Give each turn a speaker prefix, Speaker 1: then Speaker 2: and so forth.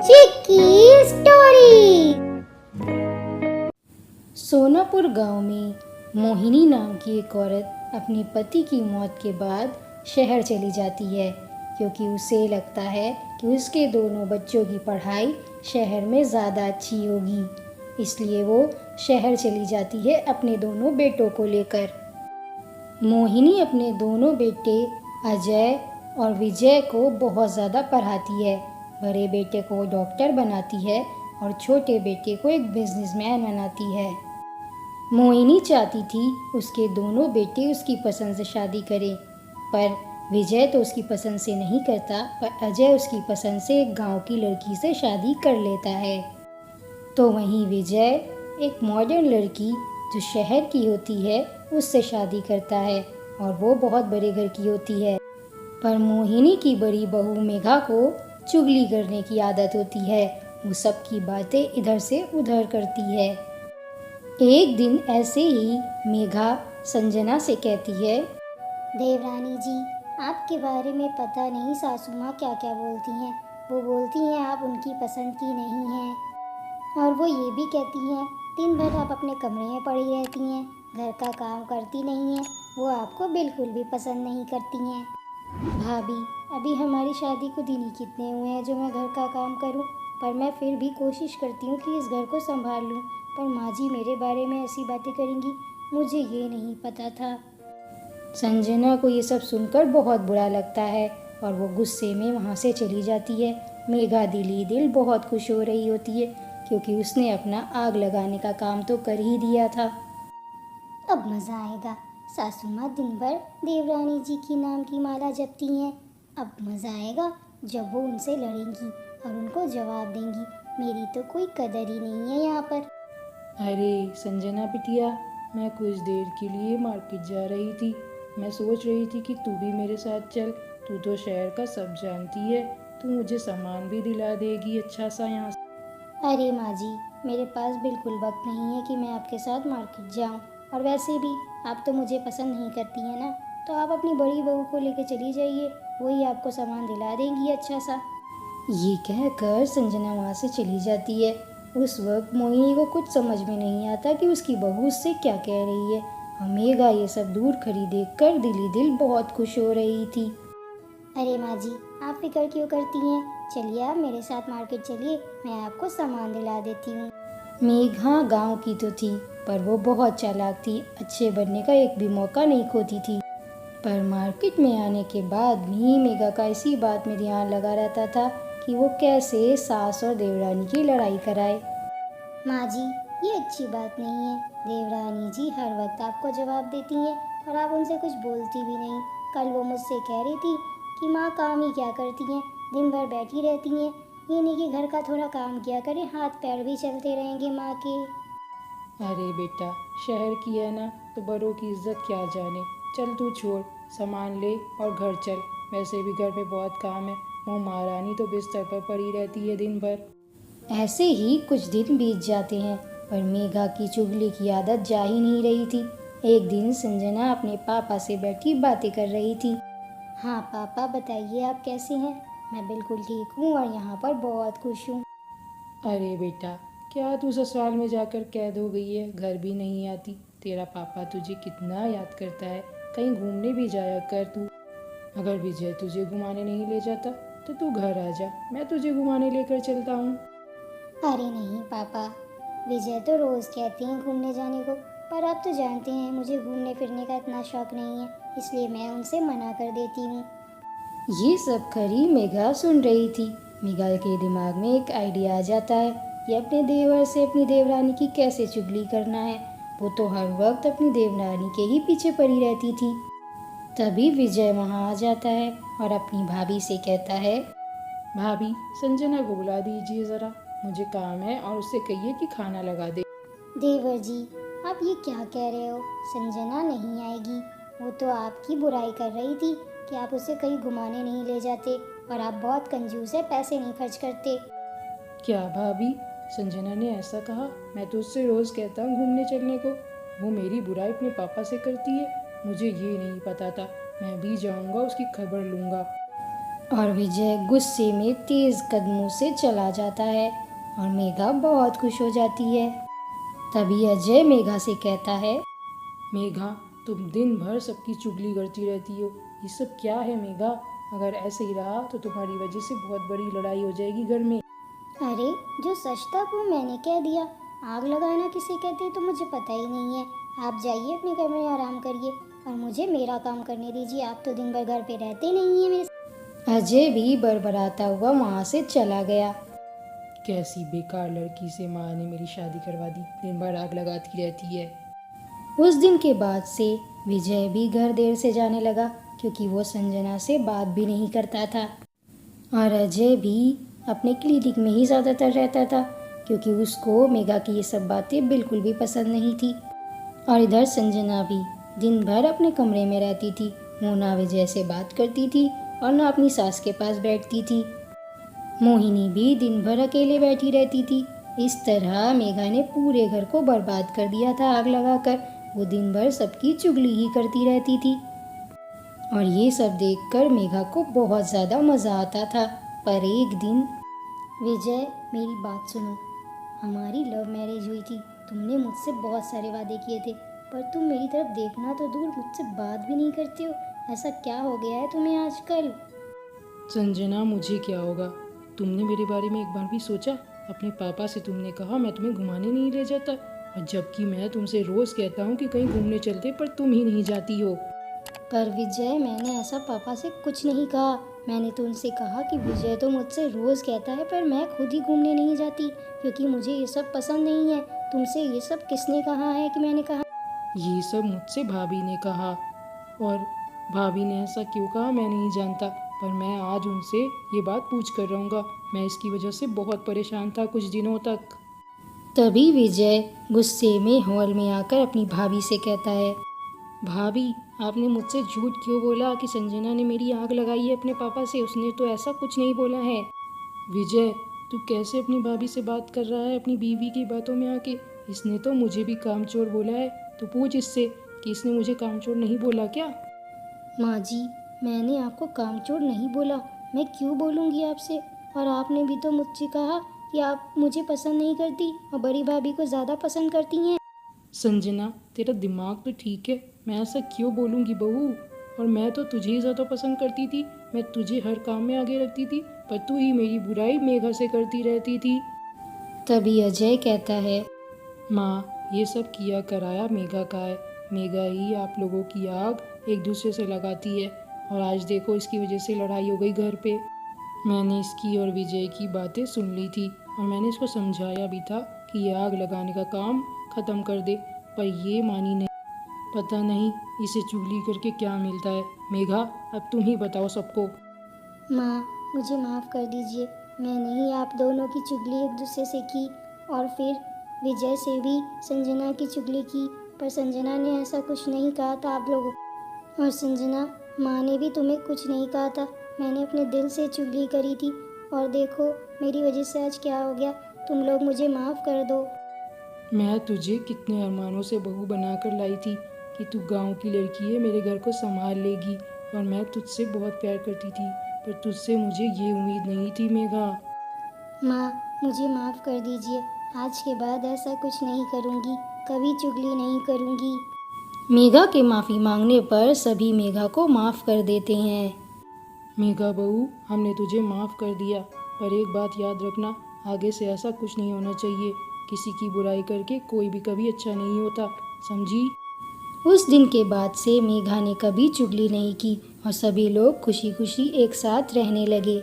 Speaker 1: चिक्की story.
Speaker 2: Sonapur गांव में मोहिनी नाम की एक औरत अपने पति की मौत के बाद शहर चली जाती है, क्योंकि उसे लगता है कि उसके दोनों बच्चों की पढ़ाई शहर में ज़्यादा अच्छी होगी। इसलिए वो शहर चली जाती है अपने दोनों बेटों को लेकर। मोहिनी अपने दोनों बेटे अजय और विजय को बहुत ज़्यादा पढ़ाती है। बड़े बेटे को डॉक्टर बनाती है और छोटे बेटे को एक बिजनेसमैन बनाती है। मोहिनी चाहती थी उसके दोनों बेटे उसकी पसंद से शादी करें, पर विजय तो उसकी पसंद से नहीं करता, पर अजय उसकी पसंद से एक गांव की लड़की से शादी कर लेता है। तो वहीं विजय एक मॉडर्न लड़की जो शहर की होती है उससे शादी करता है, और वो बहुत बड़े घर की होती है। पर मोहिनी की बड़ी बहू मेघा को चुगली करने की आदत होती है। वो सबकी बातें इधर से उधर करती है। एक दिन ऐसे ही मेघा संजना से कहती है,
Speaker 1: देवरानी जी, आपके बारे में पता नहीं सासू माँ क्या क्या बोलती हैं। वो बोलती हैं आप उनकी पसंद की नहीं हैं, और वो ये भी कहती हैं दिन भर आप अपने कमरे में पड़ी रहती हैं, घर का काम करती नहीं हैं। वो आपको बिल्कुल भी पसंद नहीं करती हैं। भाभी, अभी हमारी शादी को दिन ही कितने हुए हैं जो मैं घर का काम करूं, पर मैं फिर भी कोशिश करती हूँ कि इस घर को संभाल लूं। पर माँ जी मेरे बारे में ऐसी बातें करेंगी, मुझे ये नहीं पता था।
Speaker 2: संजना को ये सब सुनकर बहुत बुरा लगता है और वो गुस्से में वहाँ से चली जाती है। मेघा दिली दिल बहुत खुश हो रही होती है, क्योंकि उसने अपना आग लगाने का काम तो कर ही दिया था।
Speaker 1: अब मज़ा आएगा। सासू माँ दिन भर देवरानी जी की नाम की माला जपती हैं। अब मज़ा आएगा जब वो उनसे लड़ेंगी और उनको जवाब देंगी। मेरी तो कोई कदर ही नहीं है यहाँ पर।
Speaker 3: अरे संजना बिटिया, मैं कुछ देर के लिए मार्केट जा रही थी। मैं सोच रही थी कि तू भी मेरे साथ चल। तू तो शहर का सब जानती है, तू मुझे सामान भी दिला देगी अच्छा सा यहाँ से।
Speaker 1: अरे माँ जी, मेरे पास बिल्कुल वक्त नहीं है कि मैं आपके साथ मार्केट जाऊँ। और वैसे भी आप तो मुझे पसंद नहीं करती हैं ना, तो आप अपनी बड़ी बहू को लेकर चली जाइए, वही आपको सामान दिला देंगी अच्छा सा।
Speaker 2: ये कहकर संजना वहाँ से चली जाती है। उस वक्त मोहिनी को कुछ समझ में नहीं आता कि उसकी बहू उससे क्या कह रही है। और मेघा ये सब दूर खड़ी देखकर दिली दिल बहुत खुश हो रही थी।
Speaker 1: अरे माँ जी, आप फिक्र क्यों करती हैं? चलिए आप मेरे साथ मार्केट चलिए, मैं आपको सामान दिला देती हूँ।
Speaker 2: मेघा गांव की तो थी, पर वो बहुत चालाक थी। अच्छे बनने का एक भी मौका नहीं खोती थी। पर मार्केट में आने के बाद भी मेघा का इसी बात में ध्यान लगा रहता था कि वो कैसे सास और देवरानी की लड़ाई कराए।
Speaker 1: माँ जी, ये अच्छी बात नहीं है। देवरानी जी हर वक्त आपको जवाब देती हैं और आप उनसे कुछ बोलती भी नहीं। कल वो मुझसे कह रही थी कि माँ काम ही क्या करती हैं, दिन भर बैठी रहती हैं। ये नहीं कि घर का थोड़ा काम किया करें, हाथ पैर भी चलते रहेंगे माँ के।
Speaker 3: अरे बेटा, शहर की है ना, तो बड़ों की इज्जत क्या जाने। चल तू छोड़, सामान ले और घर चल। वैसे भी घर में बहुत काम है। वो महारानी तो बिस्तर पर पड़ी रहती है दिन भर।
Speaker 2: ऐसे ही कुछ दिन बीत जाते हैं, पर मेघा की चुगली की आदत जा ही नहीं रही थी। एक दिन संजना अपने पापा से बैठी बातें कर रही थी।
Speaker 1: हाँ पापा, बताइए आप कैसे हैं? मैं बिल्कुल ठीक हूँ और यहाँ पर बहुत खुश हूँ।
Speaker 3: अरे बेटा, क्या तू ससुराल में जाकर कैद हो गई है? घर भी नहीं आती। तेरा पापा तुझे कितना याद करता है। कहीं घूमने भी जाया कर तू। अगर विजय तुझे घुमाने नहीं ले जाता तो तू घर आ जा, मैं तुझे घुमाने लेकर चलता हूँ।
Speaker 1: अरे नहीं पापा, विजय तो रोज़ कहती हैं घूमने जाने को, पर आप तो जानते हैं मुझे घूमने फिरने का इतना शौक नहीं है, इसलिए मैं उनसे मना कर देती हूँ।
Speaker 2: ये सब खरी मेघा सुन रही थी। मेघा के दिमाग में एक आइडिया आ जाता है कि अपने देवर से अपनी देवरानी की कैसे चुगली करना है। वो तो हर वक्त अपनी देवरानी के ही पीछे पड़ी रहती थी। तभी विजय वहाँ आ जाता है और अपनी भाभी से कहता है,
Speaker 3: भाभी, संजना को बुला दीजिए ज़रा, मुझे काम है, और उससे कहिए कि खाना लगा दे।
Speaker 1: देवर जी, आप ये क्या कह रहे हो? संजना नहीं आएगी। वो तो आपकी बुराई कर रही थी कि आप उसे कहीं घुमाने नहीं ले जाते, और आप बहुत कंजूस है, पैसे नहीं खर्च करते।
Speaker 3: क्या भाभी, संजना ने ऐसा कहा? मैं तो उससे रोज़ कहता हूँ घूमने चलने को। वो मेरी बुराई अपने पापा से करती है। मुझे ये नहीं पता था। मैं भी जाऊँगा, उसकी खबर लूँगा।
Speaker 2: और विजय गुस्से में तेज कदमों से चला जाता है और मेघा बहुत खुश हो जाती है। तभी अजय मेघा से कहता है,
Speaker 3: मेघा, तुम दिन भर सबकी चुगली करती रहती हो, ये सब क्या है मेघा? अगर ऐसे ही रहा तो तुम्हारी वजह से बहुत बड़ी लड़ाई हो जाएगी घर में।
Speaker 1: अरे जो सच था वो मैंने कह दिया। आग लगाना किसे कहते हैं तो मुझे पता ही नहीं है। आप जाइए अपने कमरे में आराम करिए और मुझे मेरा काम करने दीजिए। आप तो दिन भर घर पे रहते नहीं हैं मेरे।
Speaker 2: अजय भी बड़बड़ाता हुआ वहाँ से चला गया।
Speaker 3: कैसी बेकार लड़की से माँ ने मेरी शादी करवा दी, दिन भर आग लगाती रहती है।
Speaker 2: उस दिन के बाद से विजय भी घर देर से जाने लगा क्योंकि वो संजना से बात भी नहीं करता था। और अजय भी अपने क्लिनिक में ही ज़्यादातर रहता था क्योंकि उसको मेघा की ये सब बातें बिल्कुल भी पसंद नहीं थी। और इधर संजना भी दिन भर अपने कमरे में रहती थी। वो ना विजय से बात करती थी और ना अपनी सास के पास बैठती थी। मोहिनी भी दिन भर अकेले बैठी रहती थी। इस तरह मेघा ने पूरे घर को बर्बाद कर दिया था आग लगाकर। वो दिन भर सबकी चुगली ही करती रहती थी और ये सब देखकर मेघा को बहुत ज़्यादा मज़ा आता था। पर एक दिन,
Speaker 1: विजय मेरी बात सुनो। हमारी लव मैरिज हुई थी। तुमने मुझसे बहुत सारे वादे किए थे पर तुम मेरी तरफ देखना तो दूर मुझसे बात भी नहीं करते हो। ऐसा क्या हो गया है तुम्हें आजकल?
Speaker 3: संजना, मुझे क्या होगा? तुमने मेरे बारे में एक बार भी सोचा? अपने पापा से तुमने कहा मैं तुम्हें घुमाने नहीं ले जाता, और जबकि मैं तुमसे रोज़ कहता हूँ कि कहीं घूमने चलते, पर तुम ही नहीं जाती हो।
Speaker 1: पर विजय, मैंने ऐसा पापा से कुछ नहीं कहा। मैंने तो उनसे कहा कि विजय तो मुझसे रोज़ कहता है पर मैं खुद ही घूमने नहीं जाती क्योंकि मुझे ये सब पसंद नहीं है। तुमसे ये सब किसने कहा है कि मैंने कहा?
Speaker 3: ये सब मुझसे भाभी ने कहा, और भाभी ने ऐसा क्यों कहा मैं नहीं जानता, पर मैं आज उनसे ये बात पूछ कर रहूँगा। मैं इसकी वजह से बहुत परेशान था कुछ दिनों तक।
Speaker 2: तभी विजय गुस्से में हॉल में आकर अपनी भाभी से कहता है,
Speaker 3: भाभी, आपने मुझसे झूठ क्यों बोला कि संजना ने मेरी आग लगाई है अपने पापा से? उसने तो ऐसा कुछ नहीं बोला है। विजय, तू कैसे अपनी भाभी से बात कर रहा है अपनी बीवी की बातों में आके? इसने तो मुझे भी कामचोर बोला है। तो पूछ इससे कि इसने मुझे कामचोर नहीं बोला क्या?
Speaker 1: माँ जी, मैंने आपको कामचोर नहीं बोला। मैं क्यों बोलूँगी आपसे? और आपने भी तो मुझसे कहा कि आप मुझे पसंद नहीं करती और बड़ी भाभी को ज़्यादा पसंद करती हैं।
Speaker 3: संजना, तेरा दिमाग तो ठीक है। मैं ऐसा क्यों बोलूँगी बहू? और मैं तो तुझे ही ज़्यादा पसंद करती थी। मैं तुझे हर काम में आगे रखती थी, पर तू ही मेरी बुराई मेघा से करती रहती थी।
Speaker 2: तभी अजय कहता है,
Speaker 3: माँ, ये सब किया कराया मेघा का है। मेघा ही आप लोगों की आग एक दूसरे से लगाती है, और आज देखो इसकी वजह से लड़ाई हो गई घर पे। मैंने इसकी और विजय की बातें सुन ली थी और मैंने इसको समझाया भी था कि ये आग लगाने का काम ख़त्म कर दे, पर ये मानी नहीं। पता नहीं इसे चुगली करके क्या मिलता है। मेघा, अब तुम ही बताओ सबको।
Speaker 1: माँ, मुझे माफ़ कर दीजिए। मैंने ही आप दोनों की चुगली एक दूसरे से की और फिर विजय से भी संजना की चुगली की। पर संजना ने ऐसा कुछ नहीं कहा था आप लोगों को। और संजना, माँ ने भी तुम्हें कुछ नहीं कहा था। मैंने अपने दिल से चुगली करी थी और देखो मेरी वजह से आज क्या हो गया। तुम लोग मुझे माफ़ कर दो।
Speaker 3: मैं तुझे कितने अरमानों से बहू बनाकर लाई थी कि तू गांव की लड़की है, मेरे घर को संभाल लेगी, और मैं तुझसे बहुत प्यार करती थी, पर तुझसे मुझे ये उम्मीद नहीं थी मेघा।
Speaker 1: माँ, मुझे माफ़ कर दीजिए। आज के बाद ऐसा कुछ नहीं करूँगी, कभी चुगली नहीं करूँगी।
Speaker 2: मेघा के माफ़ी मांगने पर सभी मेघा को माफ़ कर देते हैं।
Speaker 3: मेघा बहू, हमने तुझे माफ़ कर दिया, पर एक बात याद रखना, आगे से ऐसा कुछ नहीं होना चाहिए। किसी की बुराई करके कोई भी कभी अच्छा नहीं होता, समझी?
Speaker 2: उस दिन के बाद से मेघा ने कभी चुगली नहीं की और सभी लोग खुशी खुशी एक साथ रहने लगे।